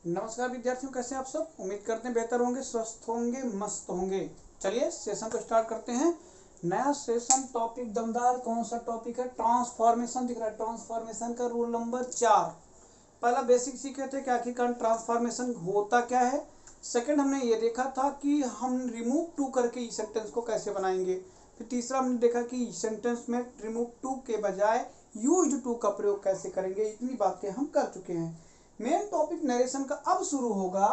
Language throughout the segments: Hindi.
नमस्कार विद्यार्थियों, कैसे हैं आप सब। उम्मीद करते हैं बेहतर होंगे, स्वस्थ होंगे, मस्त होंगे। चलिए सेशन को स्टार्ट करते हैं। नया सेशन, टॉपिक दमदार। कौन सा टॉपिक है? ट्रांसफॉर्मेशन दिख रहा है। ट्रांसफॉर्मेशन का रूल नंबर 4। पहला बेसिक सीखे थे कि आखिरकार ट्रांसफॉर्मेशन होता क्या है। सेकंड हमने ये देखा था कि हम रिमूव टू करके इस सेंटेंस को कैसे बनाएंगे। फिर तीसरा हमने देखा कि सेंटेंस में रिमूव टू के बजाय यूज्ड टू का प्रयोग कैसे करेंगे। इतनी बातें हम कर चुके हैं। मेन टॉपिक नरेशन का अब शुरू होगा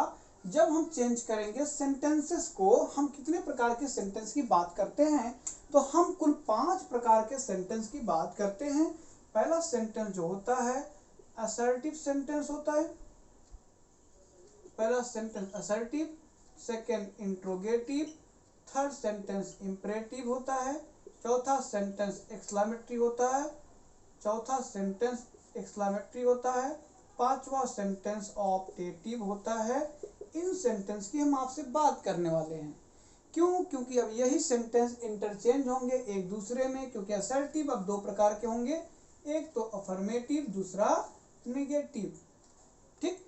जब हम चेंज करेंगे सेंटेंसेस को। हम कितने प्रकार के सेंटेंस की बात करते हैं, तो हम कुल 5 प्रकार के सेंटेंस की बात करते हैं। पहला सेंटेंस जो होता है असर्टिव सेंटेंस होता है। पहला sentence assertive, second interrogative, third sentence imperative होता है, चौथा सेंटेंस एक्सक्लेमेटरी होता है, चौथा सेंटेंस एक्सक्लेमेटरी होता है, पांचवा सेंटेंस ऑप्टेटिव होता है। इन सेंटेंस की हम आपसे बात करने वाले हैं। क्यों? क्योंकि अब यही सेंटेंस इंटरचेंज होंगे एक दूसरे में, क्योंकि असर्टिव अब 2 प्रकार के होंगे, एक तो अफर्मेटिव, दूसरा नेगेटिव। ठीक।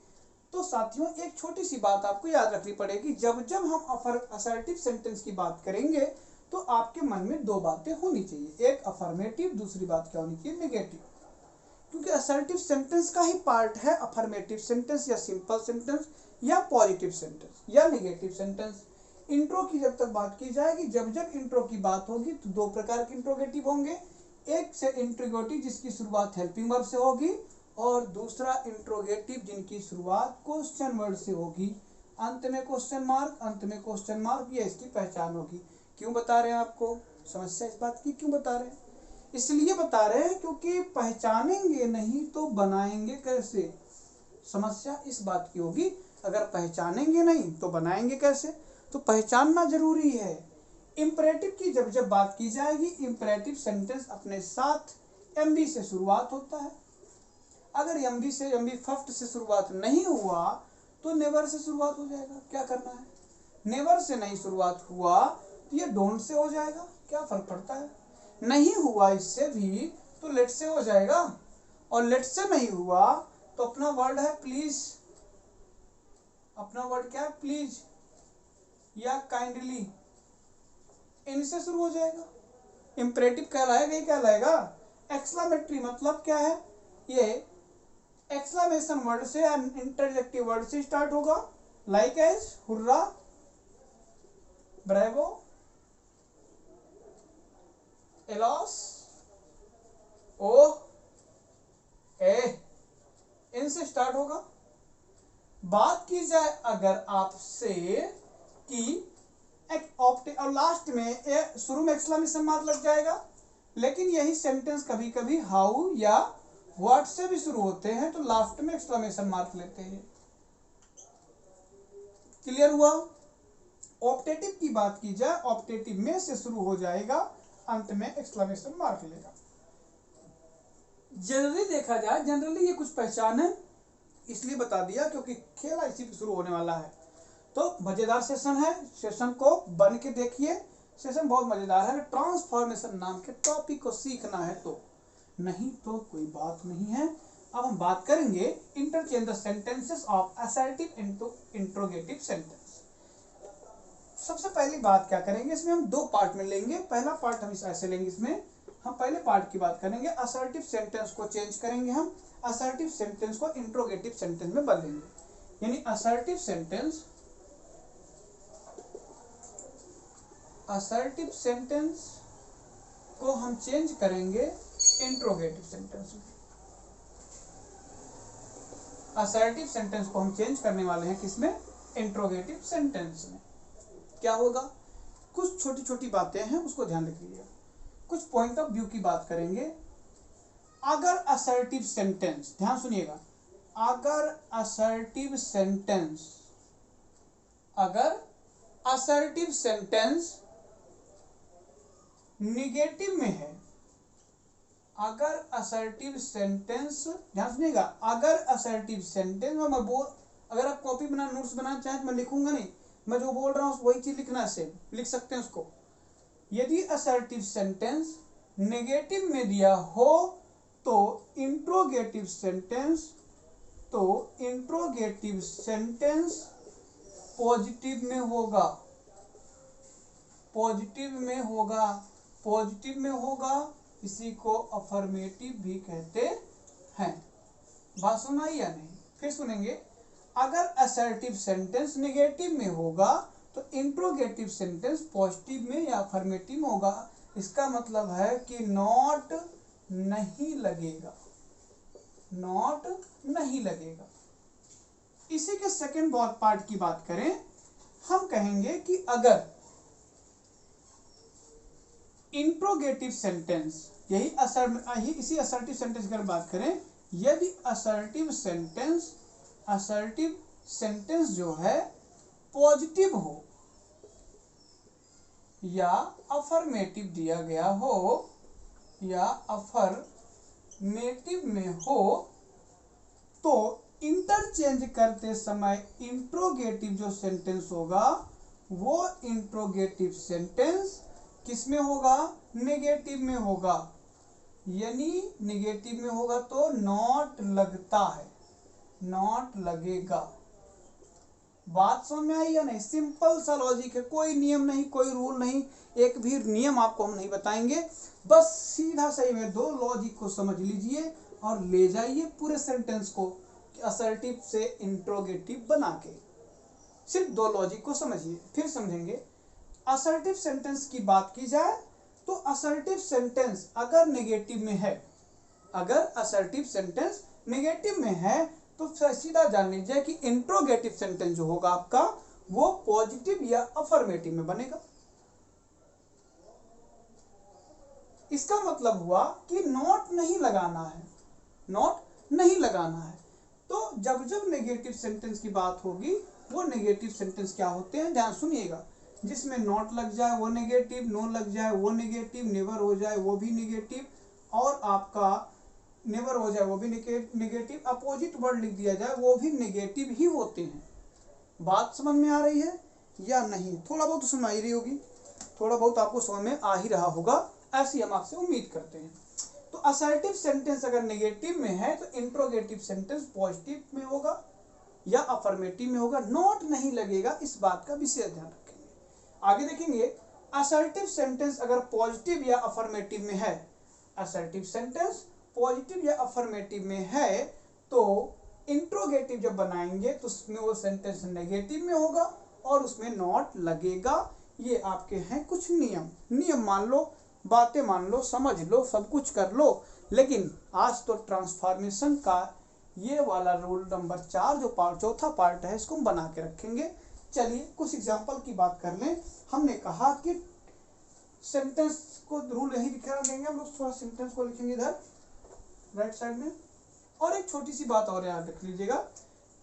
तो साथियों, एक छोटी सी बात आपको याद रखनी पड़ेगी। जब जब हम असर्टिव सेंटेंस की बात करेंगे तो आपके मन में 2 बातें होनी चाहिए, एक अफर्मेटिव, दूसरी बात क्या होनी चाहिए? नेगेटिव। क्योंकि असर्टिव सेंटेंस का ही पार्ट है अफर्मेटिव सेंटेंस या सिंपल सेंटेंस या पॉजिटिव सेंटेंस या नेगेटिव सेंटेंस। इंट्रो की जब तक बात की जाएगी, जब जब इंट्रो की बात होगी तो 2 प्रकार के इंट्रोगेटिव होंगे। एक से इंट्रोगेटिव जिसकी शुरुआत हेल्पिंग वर्ब से होगी, और दूसरा इंट्रोगेटिव जिनकी शुरुआत क्वेश्चन वर्ड से होगी। अंत में क्वेश्चन मार्क, अंत में क्वेश्चन मार्क, ये इसकी पहचान होगी। क्यों बता रहे हैं आपको? समस्या इस बात की क्यों बता रहे हैं? इसलिए बता रहे हैं क्योंकि पहचानेंगे नहीं तो बनाएंगे कैसे। समस्या इस बात की होगी, अगर पहचानेंगे नहीं तो बनाएंगे कैसे। तो पहचानना जरूरी है। इंपरेटिव की जब जब बात की जाएगी, इंपरेटिव सेंटेंस अपने साथ एमबी से शुरुआत होता है। अगर एमबी फर्स्ट से शुरुआत नहीं हुआ तो नेवर से शुरुआत हो जाएगा। क्या करना है? नेवर से नहीं शुरुआत हुआ तो ये डोंट से हो जाएगा। क्या फर्क पड़ता है? नहीं हुआ इससे भी तो लेट से हो जाएगा, और लेट से नहीं हुआ तो अपना वर्ड है प्लीज। अपना वर्ड क्या है? प्लीज या काइंडली, इनसे शुरू हो जाएगा। इंपरेटिव कहलाएगा ही कहलाएगा। एक्सक्लेमेटरी मतलब क्या है? ये एक्सक्लेमेशन वर्ड से या इंटरजेक्टिव वर्ड से स्टार्ट होगा, लाइक एज, हुर्रा, ब्रेवो, एलॉस, ओह, ए, इनसे स्टार्ट होगा। बात की जाए अगर आपसे कि और लास्ट में शुरू में एक्सक्लेमेशन मार्क लग जाएगा, लेकिन यही सेंटेंस कभी कभी हाउ या व्हाट से भी शुरू होते हैं तो लास्ट में एक्सक्लेमेशन मार्क लेते हैं। क्लियर हुआ? ऑप्टेटिव की बात की जाए, ऑप्टेटिव में से शुरू हो जाएगा, अंत में एक्सक्लेमेशन मार्क लेगा। जनरली देखा जाए, जनरली ये कुछ पहचान है, इसलिए बता दिया क्योंकि खेला इसी पे शुरू होने वाला है। तो मजेदार सेशन है, सेशन को बन के देखिए। सेशन बहुत मजेदार है। ट्रांसफॉर्मेशन नाम के टॉपिक को सीखना है तो, नहीं तो कोई बात नहीं है। अब हम बात करेंगे interchange the sentences of assertive into interrogative sentence. सबसे पहली बात क्या करेंगे, इसमें हम 2 पार्ट में लेंगे। पहला पार्ट हम इस ऐसे लेंगे, इसमें हम पहले पार्ट की बात करेंगे। असर्टिव सेंटेंस को चेंज करेंगे हम, असर्टिव सेंटेंस को इंट्रोगेटिव सेंटेंस में बदलेंगे। यानी असर्टिव सेंटेंस को हम चेंज करेंगे इंट्रोगेटिव सेंटेंस में। असर्टिव सेंटेंस को हम चेंज करने वाले हैं किसमें? इंट्रोगेटिव सेंटेंस में। क्या होगा? कुछ छोटी छोटी बातें हैं, उसको ध्यान रखिएगा। कुछ पॉइंट ऑफ व्यू की बात करेंगे। अगर असर्टिव सेंटेंस, ध्यान सुनिएगा, अगर असर्टिव सेंटेंस निगेटिव में है, अगर असर्टिव सेंटेंस, ध्यान सुनिएगा, अगर असर्टिव सेंटेंस में अगर आप कॉपी बना नोट्स बनाना चाहें तो मैं लिखूंगा नहीं, मैं जो बोल रहा हूं वही चीज लिखना है, सेम लिख सकते हैं उसको। यदि असर्टिव सेंटेंस नेगेटिव में दिया हो तो इंट्रोगेटिव सेंटेंस तो इंट्रोगेटिव सेंटेंस पॉजिटिव में होगा, पॉजिटिव में होगा, पॉजिटिव में होगा, इसी को अफर्मेटिव भी कहते हैं। बात सुना या नहीं? फिर सुनेंगे। अगर असर्टिव सेंटेंस नेगेटिव में होगा तो इंट्रोगेटिव सेंटेंस पॉजिटिव में या अफर्मेटिव में होगा। इसका मतलब है कि नॉट नहीं लगेगा, नॉट नहीं लगेगा। इसी के सेकंड पार्ट की बात करें, हम कहेंगे कि अगर इंट्रोगेटिव सेंटेंस, इसी असर्टिव सेंटेंस की बात करें, यदि असर्टिव सेंटेंस जो है पॉजिटिव हो या अफर्मेटिव दिया गया हो या अफर्मेटिव में हो, तो इंटरचेंज करते समय इंट्रोगेटिव जो सेंटेंस होगा वो इंट्रोगेटिव सेंटेंस किस में होगा? नेगेटिव में होगा। यानी नेगेटिव में होगा तो नॉट लगता है, नॉट लगेगा। बात समझ में आई या नहीं? सिंपल सा लॉजिक है, कोई नियम नहीं, कोई रूल नहीं, एक भी नियम आपको हम नहीं बताएंगे। बस सीधा सही में दो लॉजिक को समझ लीजिए और ले जाइए पूरे सेंटेंस को असर्टिव से इंट्रोगेटिव बना के। सिर्फ दो लॉजिक को समझिए, फिर समझेंगे। असर्टिव सेंटेंस की बात की जाए तो असर्टिव सेंटेंस अगर नेगेटिव में है, अगर असर्टिव सेंटेंस नेगेटिव में है तो सीधा जान लीजिए कि इंट्रोगेटिव सेंटेंस जो होगा आपका वो पॉजिटिव या अफर्मेटिव में बनेगा। इसका मतलब हुआ कि नॉट नहीं लगाना है, नॉट नहीं लगाना है। तो जब जब नेगेटिव सेंटेंस की बात होगी वो नेगेटिव सेंटेंस क्या होते हैं, ध्यान सुनिएगा। जिसमें नॉट लग जाए वो नेगेटिव, नो लग जाए वो नेगेटिव, नेवर हो जाए वो भी नेगेटिव, और आपका नेवर हो जाए वो भी नेगेटिव, अपोजिट वर्ड लिख दिया जाए वो भी नेगेटिव ही होते हैं। बात समझ में आ रही है या नहीं? थोड़ा बहुत समझ आ रही होगी, थोड़ा बहुत आपको समझ में आ ही रहा होगा, ऐसी हम आपसे उम्मीद करते हैं। तो असर्टिव सेंटेंस अगर नेगेटिव में है तो इंट्रोगेटिव सेंटेंस पॉजिटिव में होगा या अफर्मेटिव में होगा, नॉट नहीं लगेगा। इस बात का विशेष ध्यान रखेंगे। आगे देखेंगे, असर्टिव सेंटेंस अगर पॉजिटिव या अफर्मेटिव में है, असर्टिव सेंटेंस पॉजिटिव या अफर्मेटिव में है तो इंट्रोगेटिव जब बनाएंगे तो उसमें वो सेंटेंस नेगेटिव में होगा और उसमें नॉट लगेगा। ये आपके हैं कुछ नियम, नियम मान लो, बातें मान लो, समझ लो, सब कुछ कर लो। लेकिन आज तो ट्रांसफॉर्मेशन का ये वाला रूल नंबर 4 जो चौथा पार्ट है इसको हम बना के रखेंगे। चलिए कुछ एग्जाम्पल की बात कर लें। हमने कहा कि सेंटेंस को रूल यही दिखा देंगे हम लोग, थोड़ा सेंटेंस को लिखेंगे इधर राइट साइड में। और एक छोटी सी बात और याद रख लीजिएगा,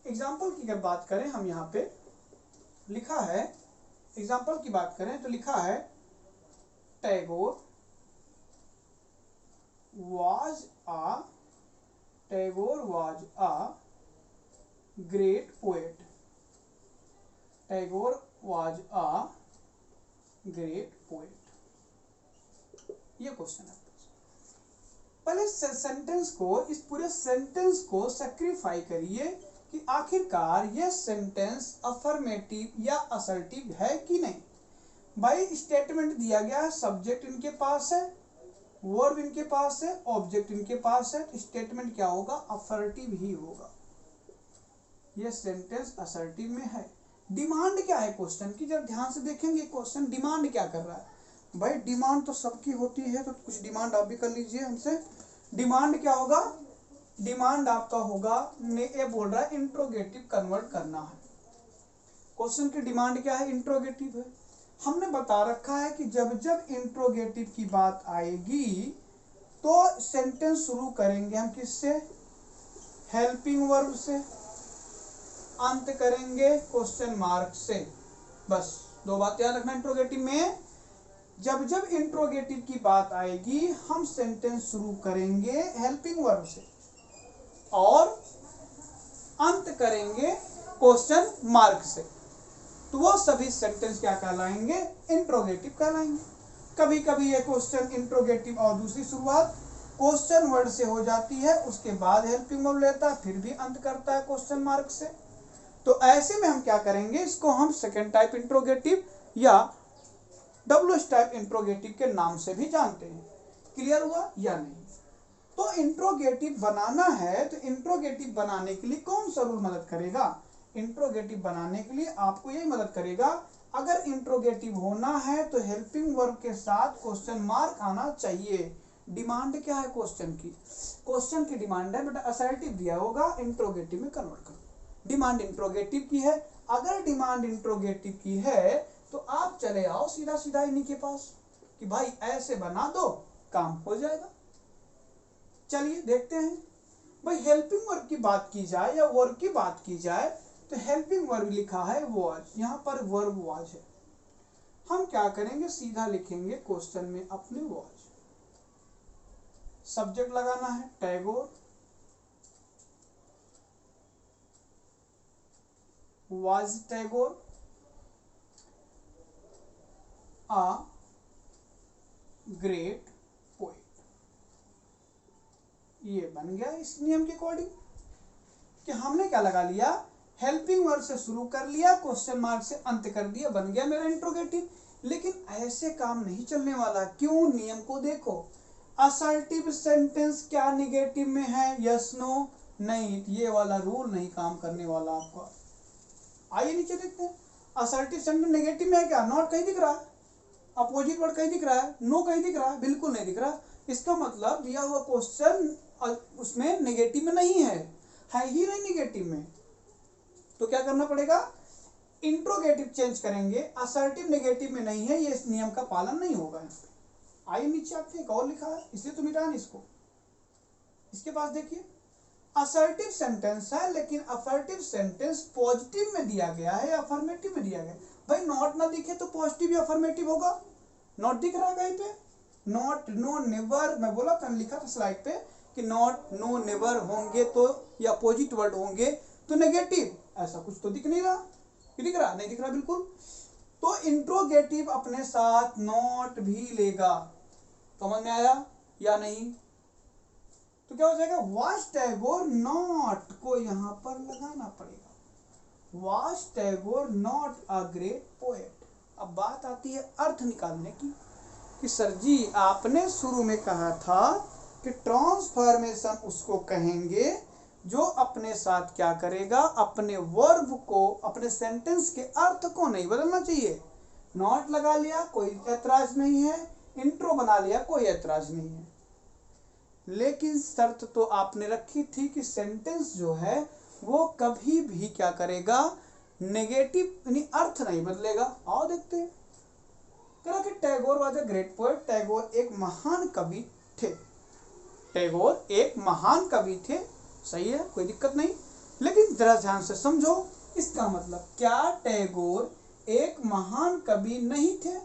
एग्जाम्पल की अगर बात करें, हम यहाँ पे लिखा है, एग्जाम्पल की बात करें तो लिखा है Tagore was a great poet. Tagore was a great poet. ये क्वेश्चन है। पहले सेंटेंस को, इस पूरे सेंटेंस को सैक्रिफाई करिए कि आखिरकार यह सेंटेंस अफर्मेटिव या असर्टिव है कि नहीं। भाई स्टेटमेंट दिया गया है, सब्जेक्ट इनके पास है, वर्ब इनके पास है, ऑब्जेक्ट इनके पास है, तो स्टेटमेंट क्या होगा? असर्टिव ही होगा। यह सेंटेंस असर्टिव में है। डिमांड क्या है क्वेश्चन की? जब ध्यान से देखेंगे क्वेश्चन डिमांड क्या कर रहा है। भाई डिमांड तो सबकी होती है, तो कुछ डिमांड आप भी कर लीजिए हमसे। डिमांड क्या होगा? डिमांड आपका होगा, ये बोल रहा है इंट्रोगेटिव कन्वर्ट करना है। क्वेश्चन की डिमांड क्या है? इंट्रोगेटिव है। हमने बता रखा है कि जब जब इंट्रोगेटिव की बात आएगी तो सेंटेंस शुरू करेंगे हम किससे? हेल्पिंग वर्ब से, अंत करेंगे क्वेश्चन मार्क से। बस दो बात याद रखना इंट्रोगेटिव में। जब जब इंट्रोगेटिव की बात आएगी हम सेंटेंस शुरू करेंगे हेल्पिंग वर्ब से और अंत करेंगे क्वेश्चन मार्क से, तो वो सभी सेंटेंस क्या कहलाएंगे? इंट्रोगेटिव कहलाएंगे। कभी कभी ये क्वेश्चन इंट्रोगेटिव और दूसरी शुरुआत, क्वेश्चन वर्ड से हो जाती है, उसके बाद हेल्पिंग वर्ब लेता है, फिर भी अंत करता है क्वेश्चन मार्क से। तो ऐसे में हम क्या करेंगे, इसको हम सेकेंड टाइप इंट्रोगेटिव या डब्ल्यूएच टाइप इंट्रोगेटिव के नाम से भी जानते हैं। क्लियर हुआ या नहीं? तो इंट्रोगेटिव बनाना है, तो इंट्रोगेटिव बनाने के लिए कौन सा रूल मदद करेगा? इंट्रोगेटिव बनाने के लिए आपको यही मदद करेगा, अगर इंट्रोगेटिव होना है तो हेल्पिंग वर्ब के साथ क्वेश्चन मार्क आना चाहिए। डिमांड क्या है क्वेश्चन की? क्वेश्चन की डिमांड है बेटा असर्टिव दिया होगा, इंट्रोगेटिव में कन्वर्ट करो। डिमांड इंट्रोगेटिव की है, अगर डिमांड इंट्रोगेटिव की है तो आप चले आओ सीधा सीधा इन्हीं के पास कि भाई ऐसे बना दो, काम हो जाएगा। चलिए देखते हैं भाई, हेल्पिंग वर्ब की बात की जाए या वर्ब की बात की जाए तो हेल्पिंग वर्ब लिखा है वॉज, यहाँ पर वर्ब वॉज है। हम क्या करेंगे, सीधा लिखेंगे क्वेश्चन में अपने वॉज। सब्जेक्ट लगाना है Tagore, was Tagore a great poet। ये बन गया इस नियम के अकॉर्डिंग कि हमने क्या लगा लिया, हेल्पिंग वर्ब से शुरू कर लिया, क्वेश्चन मार्क से अंत कर दिया, बन गया मेरा इंट्रोगेटिव। लेकिन ऐसे काम नहीं चलने वाला। क्यों? नियम को देखो, असर्टिव सेंटेंस क्या निगेटिव में है, यस नो? नहीं, ये वाला रूल नहीं काम करने वाला आपका। आइए नीचे देखते हैं, असर्टिव सेंटेंस नेगेटिव में है क्या? नॉट कहीं दिख रहा है, अपोजिट वर्ड कहीं दिख रहा है, नो कहीं दिख रहा है, बिल्कुल नहीं दिख रहा। इसका मतलब दिया हुआ क्वेश्चन उसमें नेगेटिव में नहीं है ही नहीं नेगेटिव में। तो क्या करना पड़ेगा, इंट्रोगेटिव चेंज करेंगे, असर्टिव नेगेटिव में नहीं है, ये इस नियम का पालन नहीं होगा। आइए नीचे आते हैं, एक और लिखा है, इसलिए तो मिटा नहीं इसको। इसके पास देखिए, असर्टिव सेंटेंस है लेकिन असर्टिव सेंटेंस पॉजिटिव में दिया गया है, अफर्मेटिव में दिया गया है। भाई नॉट ना दिखे तो पॉजिटिव या अफर्मेटिव होगा? नॉट दिख रहा है कहीं पे? नॉट, नो, नेवर, मैं बोला था, लिखा था स्लाइड पे कि नॉट, नो, नेवर होंगे तो या अपोजिट वर्ड होंगे तो नेगेटिव, ऐसा कुछ तो दिख नहीं रहा। दिख रहा? नहीं दिख रहा बिल्कुल। तो इंट्रोगेटिव अपने साथ नॉट भी लेगा। समझ में आया या नहीं? तो क्या हो जाएगा, was Tagore not को यहाँ पर लगाना पड़ेगा, was Tagore not a great poet। अब बात आती है अर्थ निकालने की कि सर जी आपने शुरू में कहा था कि ट्रांसफॉर्मेशन उसको कहेंगे जो अपने साथ क्या करेगा, अपने वर्ब को, अपने सेंटेंस के अर्थ को नहीं बदलना चाहिए। नॉट लगा लिया, कोई ऐतराज नहीं है, इंट्रो बना लिया, कोई ऐतराज नहीं है। लेकिन शर्त तो आपने रखी थी कि सेंटेंस जो है वो कभी भी क्या करेगा, नेगेटिव यानी अर्थ नहीं बदलेगा। आओ देखते हैं, कहा कि Tagore was a great poet, Tagore एक महान कवि थे। टैगोर एक महान कवि थे, सही है, कोई दिक्कत नहीं। लेकिन जरा ध्यान से समझो, इसका मतलब क्या टैगोर एक महान कवि नहीं थे?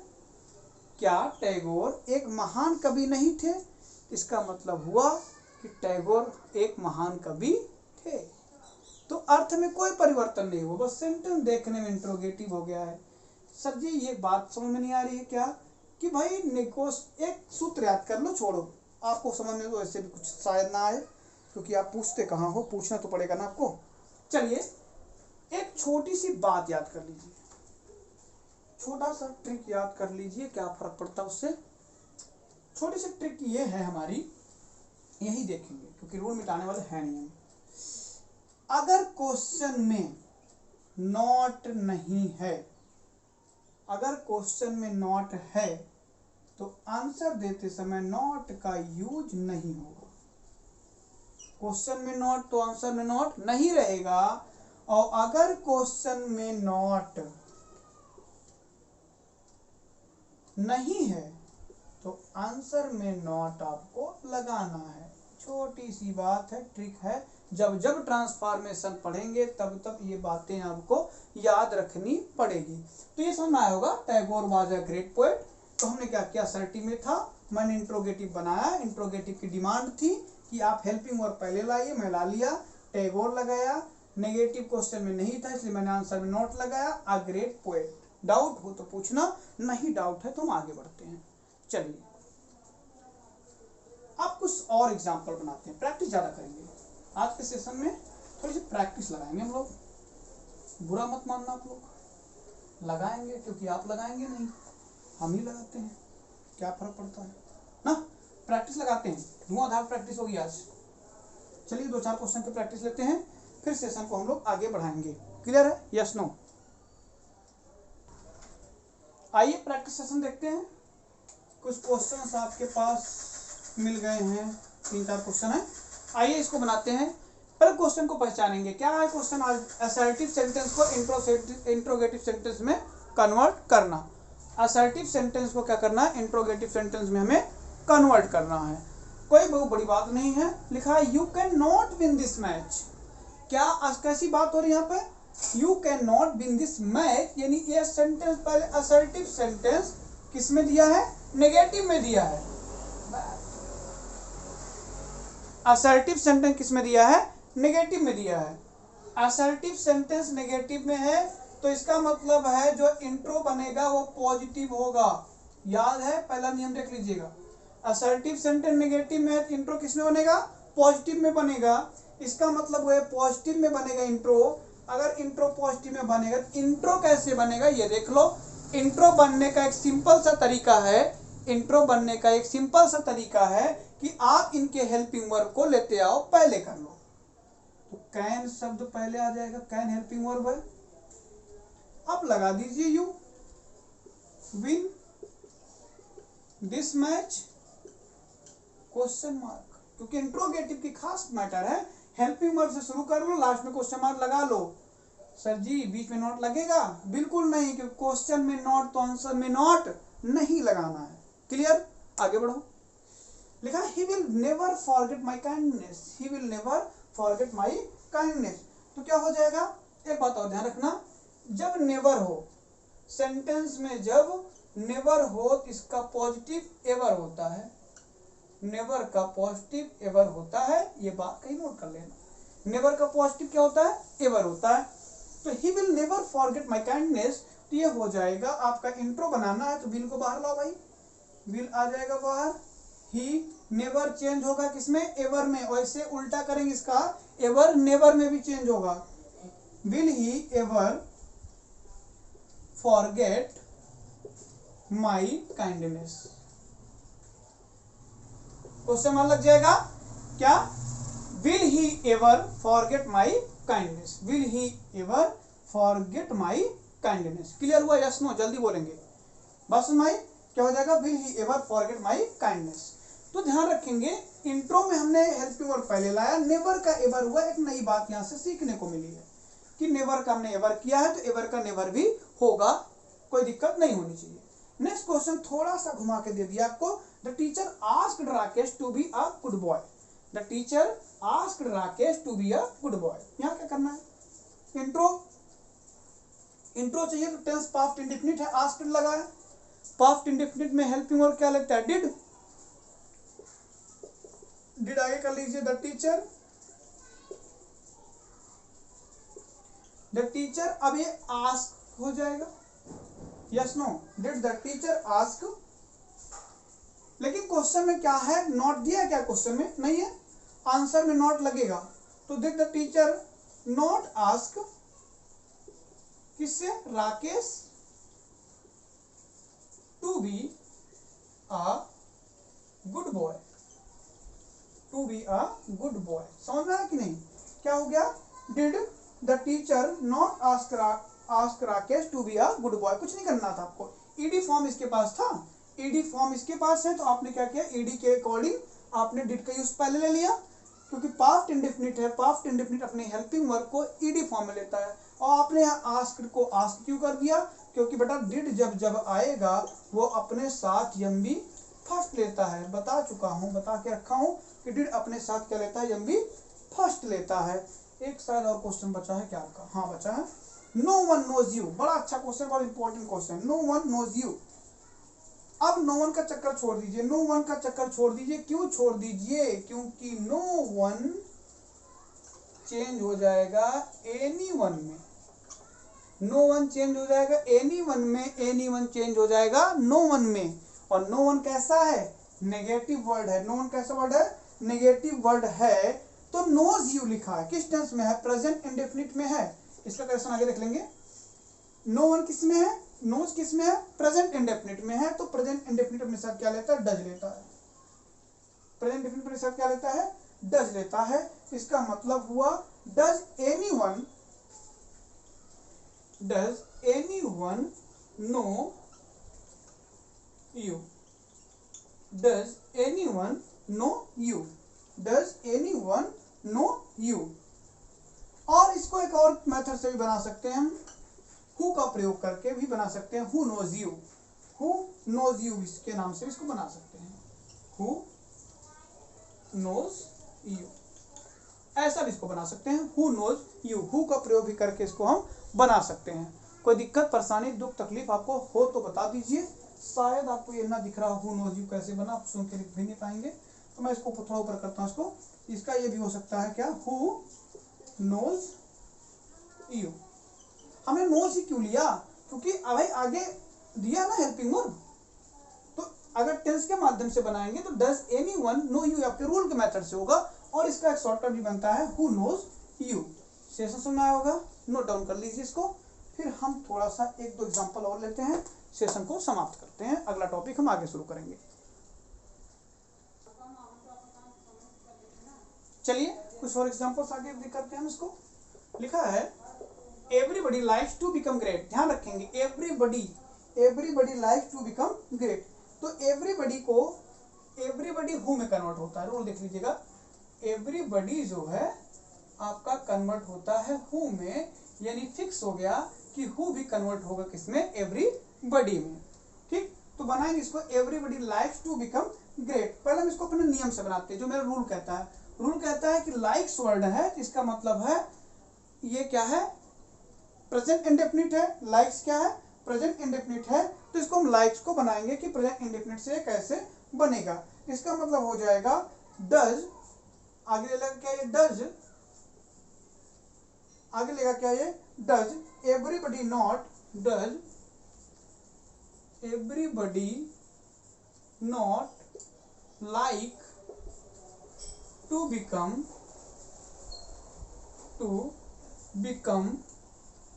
क्या टैगोर एक महान कवि नहीं थे? इसका मतलब हुआ कि टैगोर एक महान कवि थे। तो अर्थ में कोई परिवर्तन नहीं हुआ, बस सेंटेंस देखने में इंट्रोगेटिव हो गया है। सर जी ये बात समझ में नहीं आ रही है क्या कि भाई निकोस, एक सूत्र याद कर लो, छोड़ो, आपको समझ में तो ऐसे भी कुछ शायद ना आए क्योंकि आप पूछते कहाँ हो, पूछना तो पड़ेगा ना आपको। चलिए एक छोटी सी बात याद कर लीजिए, छोटा सा ट्रिक याद कर लीजिए, क्या फर्क पड़ता है उससे। छोटी सी ट्रिक ये है हमारी, यही देखेंगे क्योंकि रूल मिटाने वाले हैं नहीं। अगर क्वेश्चन में नॉट नहीं है, अगर क्वेश्चन में नॉट है तो आंसर देते समय नॉट का यूज नहीं होगा। क्वेश्चन में नॉट तो आंसर में नॉट नहीं रहेगा, और अगर क्वेश्चन में नॉट नहीं है तो आंसर में नॉट आपको लगाना है। छोटी सी बात है, ट्रिक है, जब जब ट्रांसफॉर्मेशन पढ़ेंगे तब तब ये बातें आपको याद रखनी पड़ेगी। तो ये समझ में आया होगा, Tagore was a great poet. तो हमने क्या किया, असर्टिव में था, मैंने इंट्रोगेटिव बनाया, इंट्रोगेटिव की डिमांड थी कि आप हेल्पिंग वर्ब पहले लाइए, मैं ला लिया, टैगोर लगाया, नेगेटिव क्वेश्चन में नहीं था इसलिए मैंने आंसर में नॉट लगाया, अ ग्रेट पोएट। डाउट हो तो पूछना, नहीं डाउट है तो हम आगे बढ़ते हैं। चलिए अब कुछ और एग्जाम्पल बनाते हैं, प्रैक्टिस ज़्यादा करेंगे आज के सेशन में, थोड़ी सी प्रैक्टिस लगाएंगे हम लोग। बुरा मत मानना आप लोग, लगाएंगे क्योंकि आप लगाएंगे नहीं, हम ही लगाते हैं, क्या फर्क पड़ता है ना। प्रैक्टिस लगाते हैं, धुआंधार प्रैक्टिस होगी आज। चलिए 2-4 क्वेश्चन की प्रैक्टिस लेते हैं, फिर सेशन को हम लोग आगे बढ़ाएंगे। क्लियर है? Yes no? आइए प्रैक्टिस सेशन देखते हैं। कुछ क्वेश्चन आपके पास मिल गए हैं, 3-4 क्वेश्चन है। आइए इसको बनाते हैं। पहले क्वेश्चन को पहचानेंगे, क्या है क्वेश्चन आज? असर्टिव सेंटेंस को इंट्रोगेटिव सेंटेंस में कन्वर्ट करना। असर्टिव सेंटेंस को क्या करना है? इंट्रोगेटिव सेंटेंस में हमें कन्वर्ट करना है। कोई बहुत बड़ी बात नहीं है। लिखा है you can not win this match. क्या कैसी बात हो रही है यहाँ पे? You can not win this match, यानी ये सेंटेंस पहले असर्टिव सेंटेंस किस में दिया है? नेगेटिव में दिया है। असर्टिव सेंटेंस किस में दिया है? नेगेटिव में दिया है। असर्टिव सेंटेंस नेगेटिव में है तो इसका मतलब है जो इंट्रो बनेगा वो पॉजिटिव होगा। याद है? पहला नियम देख लीजिएगा। असर्टिव सेंटेंस नेगेटिव में है तो इंट्रो किस में बनेगा? पॉजिटिव में बनेगा। इसका मतलब वो है पॉजिटिव में बनेगा इंट्रो। अगर इंट्रो पॉजिटिव में बनेगा तो इंट्रो कैसे बनेगा ये देख लो। इंट्रो बनने का एक सिंपल सा तरीका है, इंट्रो बनने का एक सिंपल सा तरीका है कि आप इनके हेल्पिंग वर्ब को लेते आओ, पहले कर लो। तो कैन शब्द पहले आ जाएगा, कैन हेल्पिंग वर्ब है। अब लगा दीजिए you win this match question mark, क्योंकि इंट्रोगेटिव की खास मैटर है। हेल्पिंग वर्ब से शुरू कर लो, लास्ट में क्वेश्चन मार्क लगा लो। सर जी बीच में नॉट लगेगा? बिल्कुल नहीं, क्योंकि क्वेश्चन में नॉट तो आंसर में नॉट नहीं लगाना है। क्लियर? आगे बढ़ो। लिखा he will never forget my kindness. He will never forget my kindness. तो क्या हो जाएगा? एक बात और ध्यान रखना, जब नेवर हो सेंटेंस में, जब नेवर हो तो इसका पॉजिटिव एवर होता है। नेवर का पॉजिटिव एवर होता है, ये बात कहीं नोट कर लेना। नेवर का पॉजिटिव क्या होता है? एवर होता है। तो he will never forget my kindness, तो ये हो जाएगा आपका इंट्रो बनाना है तो विल को बाहर लाओ भाई, विल आ जाएगा बाहर। ही नेवर चेंज होगा किसमें? एवर में। वैसे उल्टा करेंगे इसका, एवर नेवर में भी चेंज होगा। Will he ever forget my kindness, question mark लग जाएगा। क्या? Will he ever forget my kindness, will he ever forget my kindness. Clear हुआ? Yes no? जल्दी बोलेंगे, बस सुनाई। क्या हो जाएगा? Will he ever forget my kindness. तो ध्यान रखेंगे, इंट्रो में हमने हेल्पिंग वर्ब पहले लाया, नेवर का एवर हुआ। एक नई बात यहां से सीखने को मिली है कि नेवर का हमने एवर किया है तो एवर का नेवर भी होगा, कोई दिक्कत नहीं होनी चाहिए। नेक्स्ट क्वेश्चन थोड़ा सा घुमा के दे दिया आपको। The teacher asked Rakesh to be a good boy. The teacher asked Rakesh to be a good boy. यहाँ क्या करना है? इंट्रो, इंट्रो चाहिए तो टेंस पास्ट इंडेफिनिट है, आस्क्ड लगा है। पास्ट इंडेफिनिट में हेल्पिंग वर्ब क्या लगता है? डिड। डिड आगे कर लीजिए। द टीचर, द टीचर, अब ये आस्क हो जाएगा। Yes no? Did the teacher ask. लेकिन क्वेश्चन में क्या है? नॉट दिया है क्या? क्वेश्चन में नहीं है, आंसर में नॉट लगेगा। तो did the teacher not ask किससे? Rakesh to be a good boy, to be a good boy. समझ में आया कि नहीं? क्या हो गया? Did the teacher not ask Rakesh to be a good boy. कुछ नहीं करना था आपको, ईडी फॉर्म इसके पास था, ईडी फॉर्म इसके पास है, तो आपने क्या किया? ईडी के अकॉर्डिंग आपने डिड का यूज पहले ले लिया, क्योंकि पास्ट इंडेफिनिट है। पास्ट इंडेफिनिट अपने हेल्पिंग वर्ब को ईडी फॉर्म में लेता है। और आपने आस्क्ड को आस्क क्यों कर दिया? क्योंकि बेटा डिड जब जब आएगा वो अपने साथ यम्बी फर्स्ट लेता है। बता चुका हूँ, बता के रखा हूँ कि डिड अपने साथ क्या लेता है? यम्बी फर्स्ट लेता है। एक शायद और क्वेश्चन बचा है क्या आपका? हाँ बचा है। नो वन नोज यू, बड़ा अच्छा क्वेश्चन, बड़ा important question. No one knows you. अब नो वन का चक्कर छोड़ दीजिए, नो वन का चक्कर छोड़ दीजिए। क्यों छोड़ दीजिए? क्योंकि नो वन चेंज हो जाएगा एनी वन में। नो वन चेंज हो जाएगा एनी वन में, एनी वन चेंज हो जाएगा नो वन में। और नो वन कैसा है? नेगेटिव वर्ड है, नो वन कैसा वर्ड है, नेगेटिव वर्ड है, तो नोज यू लिखा है, किस टेंस में है, प्रेजेंट इंडेफिनिट में है। इसका क्वेश्चन आगे देख लेंगे। नो वन किस में है, नोज किस में है, प्रेजेंट इंडेफिनिट में है, तो प्रेजेंट इंडेफिनिट अपने साथ क्या लेता है, डज लेता है। प्रेजेंट इंडेफिनिट अपने साथ क्या लेता है, डज लेता है। इसका मतलब हुआ does anyone know you, does anyone know you, does anyone know you. और इसको एक और मेथड से भी बना सकते हैं हम, हु का प्रयोग करके भी बना सकते हैं, who knows you, who knows you इसके नाम से इसको बना सकते हैं, हु नोज यू, ऐसा भी इसको बना सकते हैं, हु नोज यू, हु का प्रयोग भी करके इसको हम बना सकते हैं। कोई दिक्कत परेशानी दुख तकलीफ आपको हो तो बता दीजिए। शायद आपको ये ना दिख रहा हु नोज यू कैसे बना, आप सुन के लिख भी नहीं पाएंगे, तो मैं इसको थोड़ा ऊपर करता हूँ इसको। इसका ये भी हो सकता है क्या, हु नोज यू। हमने नोज ही क्यों लिया, क्योंकि भाई आगे दिया ना हेल्पिंग वर्ब, तो अगर टेंस के माध्यम से बनाएंगे तो डज एनीवन नो यू आपके रूल के मेथड से होगा, और इसका एक शॉर्टकट भी बनता है हु नोज यू। सेशन सुनना आया होगा, नोट डाउन कर लीजिए इसको। फिर हम थोड़ा सा एक दो एग्जांपल और लेते हैं, सेशन को समाप्त करते हैं, अगला टॉपिक हम आगे शुरू करेंगे। चलिए कुछ और एग्जांपल्स आगे भी करते हैं हम इसको। लिखा है everybody likes to become great, ध्यान रखेंगे everybody likes to become great, तो एवरीबडी को एवरीबडी हु में कन्वर्ट होता है, रूल देख लीजिएगा, एवरीबडी जो है आपका कन्वर्ट होता है हु में, यानी फिक्स हो गया कि हु भी कन्वर्ट होगा किसमें, एवरीबडी में। ठीक, तो बनाएंगे इसको everybody likes to become great. पहले हम इसको अपने नियम से बनाते हैं, जो मेरा रूल कहता है। रूल कहता है कि लाइक्स वर्ड है, इसका मतलब है ये क्या है, प्रेजेंट इंडेफिनिट है। लाइक्स क्या है, प्रेजेंट इंडेफिनिट है, तो इसको हम लाइक्स को बनाएंगे कि प्रेजेंट इंडेफिनिट से कैसे बनेगा। इसका मतलब हो जाएगा डज, आगे लेगा क्या ये डज, आगे लेगा क्या ये does everybody not, does everybody not like to become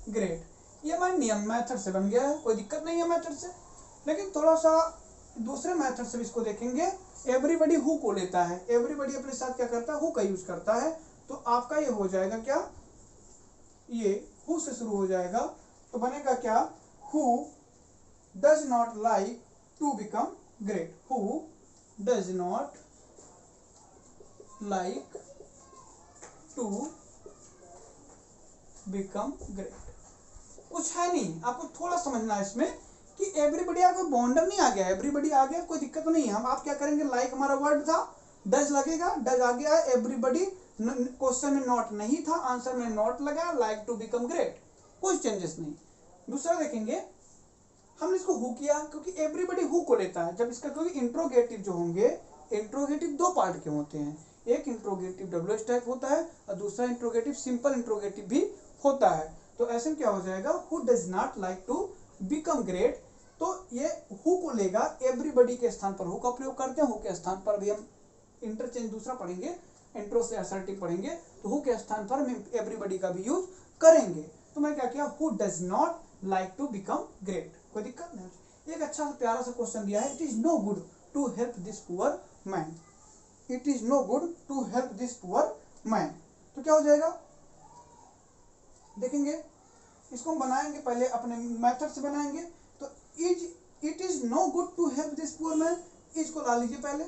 great. ये हमारे नियम मेथड से बन गया है, कोई दिक्कत नहीं है मेथड से, लेकिन थोड़ा सा दूसरे मेथड से भी इसको देखेंगे। एवरीबडी हु को लेता है, एवरीबडी अपने साथ क्या करता है, हु का यूज करता है, तो आपका ये हो जाएगा क्या, ये हु से शुरू हो जाएगा, तो बनेगा क्या, who does not like to become great, who does not like to become great. कुछ है नहीं, आपको थोड़ा समझना है इसमें कि एवरीबडी आ कोई बॉन्डर नहीं आ गया, एवरीबडी आ गया, कोई दिक्कत नहीं है। हम आप क्या करेंगे, लाइक हमारा वर्ड था, डज लगेगा, डज आ गया, एवरीबडी क्वेश्चन में नॉट नहीं था, आंसर में नॉट लगा, लाइक टू बिकम ग्रेट, कोई चेंजेस नहीं। दूसरा देखेंगे, हमने इसको हु किया क्योंकि एवरीबडी हु को लेता है। जब इसका क्योंकि इंट्रोगेटिव जो होंगे, इंट्रोगेटिव दो पार्ट के होते हैं, एक इंट्रोगेटिव डब्ल्यूएच टाइप होता है और दूसरा इंट्रोगेटिव सिंपल इंट्रोगेटिव भी होता है। तो ऐसे में क्या हो जाएगा, who does not like to become great, तो ये हु को लेगा, एवरीबडी के स्थान पर हु का प्रयोग करते हैं, हु के स्थान पर भी हम इंटरचेंज दूसरा पढ़ेंगे, इंट्रो से असर्टिव पढ़ेंगे, तो हु के स्थान पर हम एवरीबडी का भी यूज करेंगे। तो मैं क्या किया, who does not like to become great, कोई दिक्कत नहीं। एक अच्छा सा प्यारा सा क्वेश्चन दिया है, it is no good to help this poor man, it is no good to help this poor man, तो क्या हो जाएगा देखेंगे, इसको हम बनाएंगे पहले अपने मेथड से बनाएंगे। तो it is no good to help this poor man, is को ला लीजिए पहले,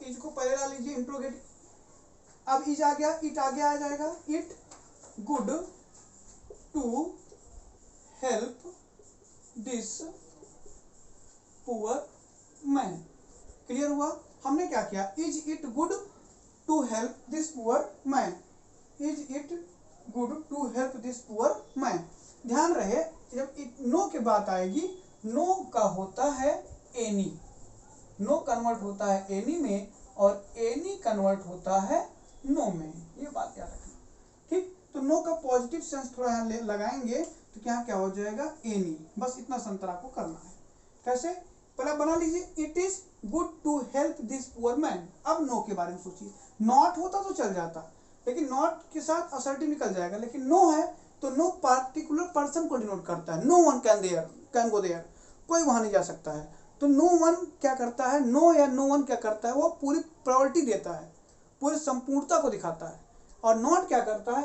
इज को पहले ला लीजिए इंट्रोगेटिव, अब इज आ गया, इट आगे आ जाएगा, it good to help this poor man. Clear हुआ, हमने क्या किया, is it good to help this poor man, is it good to help this poor man. ध्यान रहे, जब नो के बात आएगी, नो का होता है एनी, नो कन्वर्ट होता है एनी में और एनी कन्वर्ट होता है नो में, ये बात याद रखना। ठीक, तो नो का पॉजिटिव सेंस थोड़ा यहाँ लगाएंगे तो क्या हो जाएगा, एनी, बस इतना संतर आपको करना है। कैसे, पहले बना लीजिए, it is good to help this poor man. अब नो के बारे में सोचिए, नॉट होता तो चल जाता, लेकिन नॉट के साथ असर्टिव निकल जाएगा, लेकिन नो है तो नो पार्टिकुलर पर्सन को डिनोट करता है। No one can go there, कोई वहां नहीं जा सकता है। तो नो वन क्या करता है, नो या नो वन क्या करता है, वो पूरी प्रायोरिटी देता है, पूरी संपूर्णता को दिखाता है। और नॉट क्या करता है,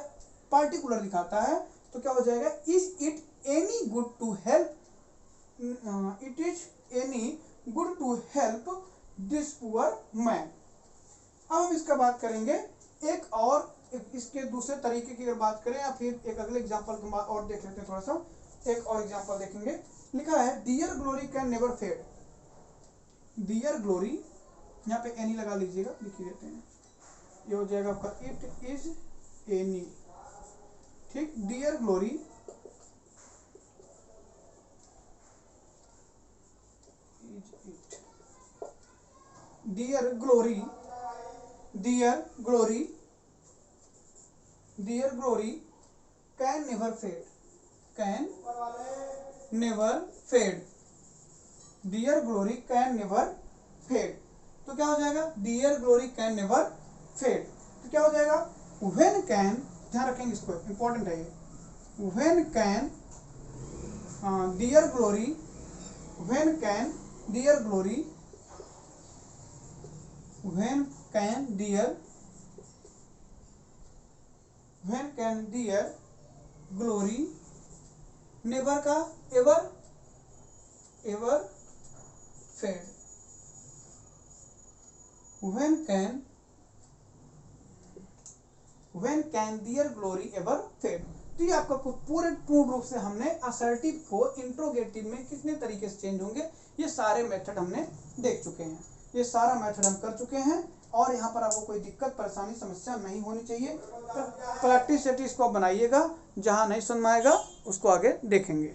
पार्टिकुलर दिखाता है। तो क्या हो जाएगा, is it any good to help, it is any good to help this poor man. अब हम इसका बात करेंगे एक और, इसके दूसरे तरीके की अगर बात करें या फिर एक अगले एग्जांपल के बाद और देख लेते हैं, थोड़ा सा एक और एग्जांपल देखेंगे। लिखा है dear glory can never fade. Dear glory, यहाँ पे एनी लगा लीजिएगा, लिख ही देते हैं, ये हो जाएगा आपका इट इज एनी। ठीक, dear glory dear glory, dear glory, dear glory can never fade, can never fade, dear glory can never fade. तो क्या हो जाएगा, dear glory can never fade. तो क्या हो जाएगा, व्हेन कैन, ध्यान रखेंगे इसको, इंपॉर्टेंट है ये, when can dear glory, when can dear glory, when can dear glory never का ever fade, when can dear glory ever fade। तो ये आपका पूर्ण रूप से हमने असर्टिव को इंट्रोगेटिव में कितने तरीके से चेंज होंगे, ये सारे मेथड हमने देख चुके हैं, ये सारा मेथड हम कर चुके हैं। और यहाँ पर आपको कोई दिक्कत परेशानी समस्या नहीं होनी चाहिए। प्रैक्टिस सेट इसको बनाइएगा, जहाँ नहीं समझ में आएगा उसको आगे देखेंगे।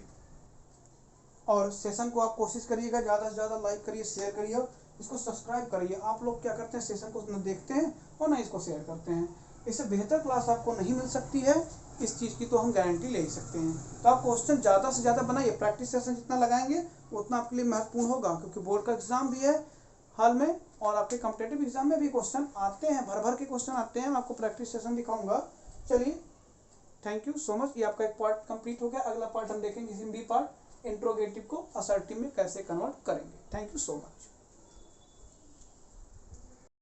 और सेशन को आप कोशिश करिएगा ज़्यादा से ज़्यादा लाइक करिए, शेयर करिए, इसको सब्सक्राइब करिए। आप लोग क्या करते हैं, सेशन को न देखते हैं और न इसको शेयर करते हैं। इससे बेहतर क्लास आपको नहीं मिल सकती है, इस चीज़ की तो हम गारंटी ले ही सकते हैं। तो आप क्वेश्चन ज़्यादा से ज़्यादा बनाइए, प्रैक्टिस सेशन जितना लगाएंगे उतना आपके लिए महत्वपूर्ण होगा, क्योंकि बोर्ड का एग्जाम भी है हाल में और आपके कॉम्पिटेटिव एग्जाम में भी क्वेश्चन आते हैं, भर भर के क्वेश्चन आते हैं। मैं आपको प्रैक्टिस सेशन दिखाऊंगा। चलिए, थैंक यू सो मच। ये आपका एक पार्ट कंप्लीट हो गया। अगला पार्ट हम देखेंगे हिंदी पार्ट, इंट्रोगेटिव को असर्टिव में कैसे कन्वर्ट करेंगे। Thank you so much.